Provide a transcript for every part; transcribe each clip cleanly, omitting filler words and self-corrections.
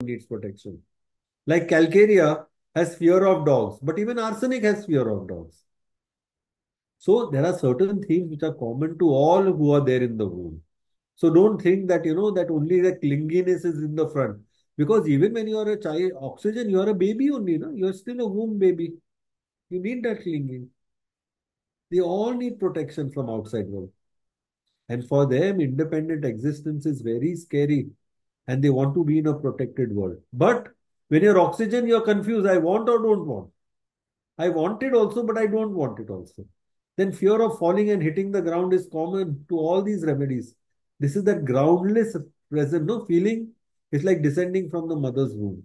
needs protection. Like calcarea has fear of dogs, but even arsenic has fear of dogs. So there are certain things which are common to all who are there in the womb. So don't think that that only the clinginess is in the front. Because even when you are a child, oxygen, you are a baby only, no? You are still a womb baby. You need that clinging. They all need protection from outside world. And for them, independent existence is very scary. And they want to be in a protected world. But when you're oxygen, you're confused. I want or don't want. I want it also, but I don't want it also. Then fear of falling and hitting the ground is common to all these remedies. This is that groundless present, no feeling. It's like descending from the mother's womb.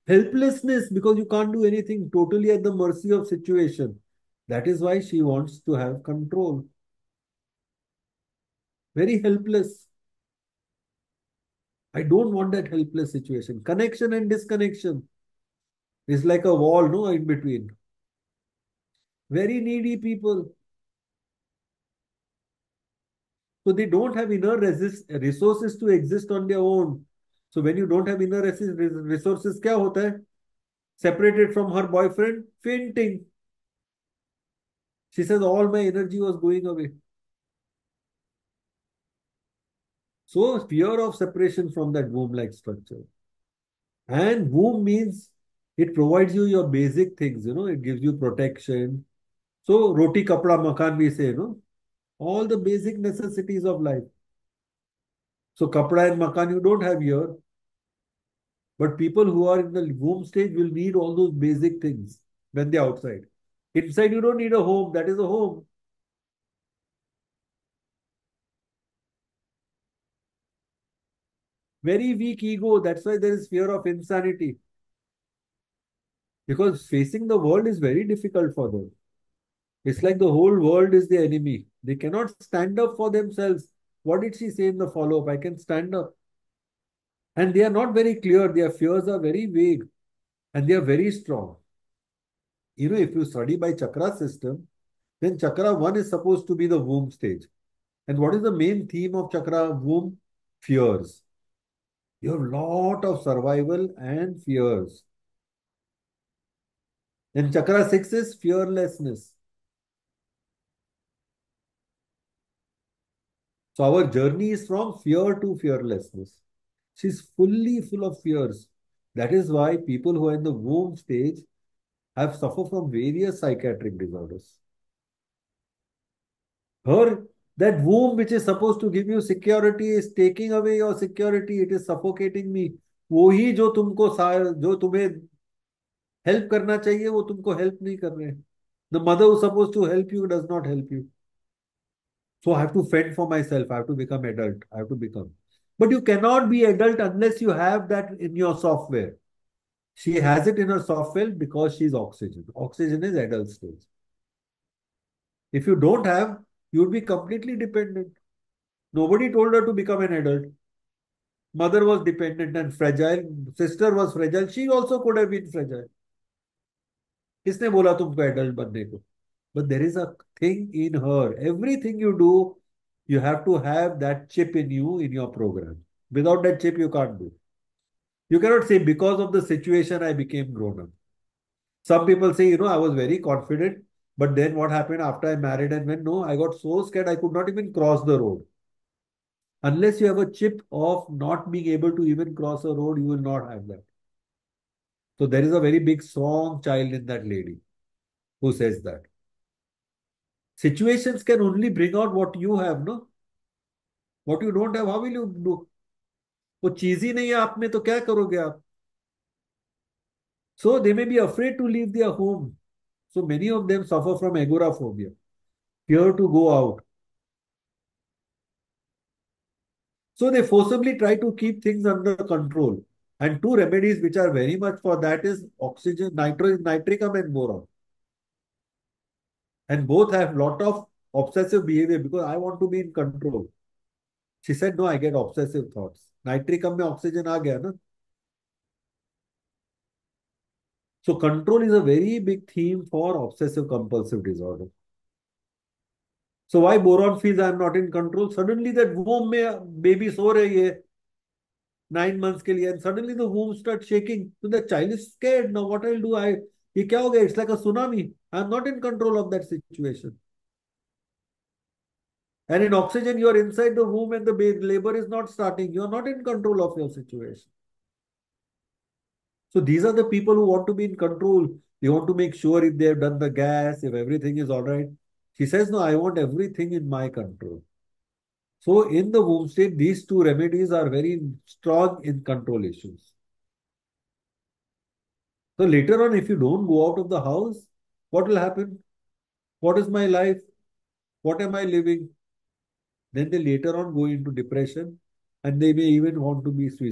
Helplessness because you can't do anything, totally at the mercy of situation. That is why she wants to have control. Very helpless. I don't want that helpless situation. Connection and disconnection is like a wall, no, in between. Very needy people. So they don't have inner resources to exist on their own. So when you don't have inner resources, क्या होता है? Separated from her boyfriend, fainting. She says all my energy was going away. So fear of separation from that womb-like structure. And womb means it provides you your basic things, it gives you protection. So roti, kapda, makan we say, all the basic necessities of life. So kapda and makan you don't have here. But people who are in the womb stage will need all those basic things when they're outside. Inside, you don't need a home. That is a home. Very weak ego. That's why there is fear of insanity. Because facing the world is very difficult for them. It's like the whole world is the enemy. They cannot stand up for themselves. What did she say in the follow up? I can stand up. And they are not very clear. Their fears are very vague and they are very strong. If you study by chakra system, then chakra 1 is supposed to be the womb stage. And what is the main theme of chakra womb? Fears. You have a lot of survival and fears. And chakra 6 is fearlessness. So our journey is from fear to fearlessness. She's fully full of fears. That is why people who are in the womb stage have suffered from various psychiatric disorders. Her that womb which is supposed to give you security is taking away your security. It is suffocating me. वही जो तुम्हें help करना चाहिए वो तुमको help नहीं कर रहे. The mother who's supposed to help you does not help you. So I have to fend for myself. I have to become adult. I have to become. But you cannot be adult unless you have that in your software. She has it in her software because she's oxygen. Oxygen is adult stage. If you don't have, you'll be completely dependent. Nobody told her to become an adult. Mother was dependent and fragile. Sister was fragile. She also could have been fragile. किसने बोला तुमको adult बनने को? But there is a thing in her. Everything you do, you have to have that chip in you in your program. Without that chip, you can't do. You cannot say because of the situation I became grown up. Some people say, I was very confident, but then what happened after I married and when no, I got so scared I could not even cross the road. Unless you have a chip of not being able to even cross a road, you will not have that. So there is a very big strong child in that lady who says that. Situations can only bring out what you have, no? What you don't have, how will you do? वो चीज ही नहीं है आप में तो क्या करोगे आप? So they may be afraid to leave their home. So many of them suffer from agoraphobia, fear to go out. So they forcibly try to keep things under control. And two remedies which are very much for that is oxygen, nitricum and boron. And both have lot of obsessive behavior because I want to be in control. She said, no, I get obsessive thoughts. Nitricum में oxygen आ गया ना. So control is a very big theme for obsessive compulsive disorder. So why boron feels I am not in control? Suddenly that womb में baby सो रही है. 9 months के लिए, and suddenly the womb starts shaking. So the child is scared. Now what I'll do? ये क्या हो गया? It's like a tsunami. I'm not in control of that situation. And in oxygen, you are inside the womb and the labor is not starting. You are not in control of your situation. So these are the people who want to be in control. They want to make sure if they have done the gas, if everything is all right. She says, no, I want everything in my control. So in the womb state, these two remedies are very strong in control issues. So later on, if you don't go out of the house, what will happen? What is my life? What am I living? Then they later on go into depression and they may even want to be suicidal.